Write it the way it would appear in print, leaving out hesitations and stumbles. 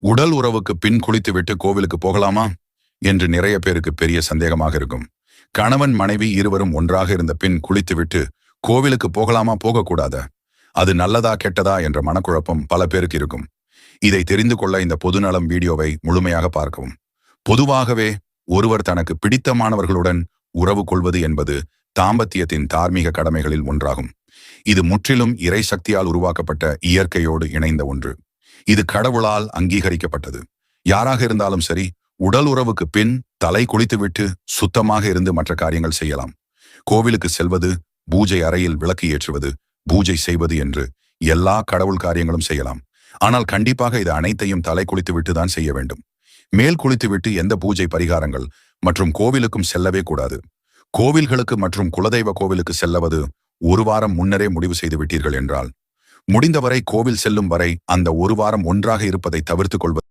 உடல் உறவுக்கு பின் குளித்துவிட்டு கோவிலுக்கு போகலாமா என்று நிறைய பேருக்கு பெரிய சந்தேகமாக இருக்கும். கணவன் மனைவி இருவரும் ஒன்றாக இருந்த பின் குளித்துவிட்டு கோவிலுக்கு போகலாமா போகக்கூடாதா, அது நல்லதா கெட்டதா என்ற மனக்குழப்பம் பல பேருக்கு இருக்கும். இதை தெரிந்து கொள்ள இந்த பொதுநலம் வீடியோவை முழுமையாக பார்க்கவும். பொதுவாகவே ஒருவர் தனக்கு பிடித்தமானவர்களுடன் உறவு கொள்வது என்பது தாம்பத்தியத்தின் தார்மீக கடமைகளில் ஒன்றாகும். இது முற்றிலும் இறை சக்தியால் உருவாக்கப்பட்ட இயற்கையோடு இணைந்த ஒன்று. இது கடவுளால் அங்கீகரிக்கப்பட்டது. யாராக இருந்தாலும் சரி, உடல் உறவுக்கு பின் தலை குளித்துவிட்டு சுத்தமாக இருந்து மற்ற காரியங்கள் செய்யலாம். கோவிலுக்கு செல்வது, பூஜை அறையில் விளக்கு ஏற்றுவது, பூஜை செய்வது என்று எல்லா கடவுள் காரியங்களும் செய்யலாம். ஆனால் கண்டிப்பாக இது அனைத்தையும் தலை குளித்துவிட்டு தான் செய்ய வேண்டும். மேல் குளித்துவிட்டு எந்த பூஜை பரிகாரங்கள் மற்றும் கோவிலுக்கும் செல்லவே கூடாது. கோவில்களுக்கு மற்றும் குலதெய்வ கோவிலுக்கு செல்லவது ஒரு வாரம் முன்னரே முடிவு செய்து விட்டீர்கள் என்றால், முடிந்தவரை கோவில் செல்லும் வரை அந்த ஒரு வாரம் ஒன்றாக இருப்பதை தவிர்த்து கொள்வது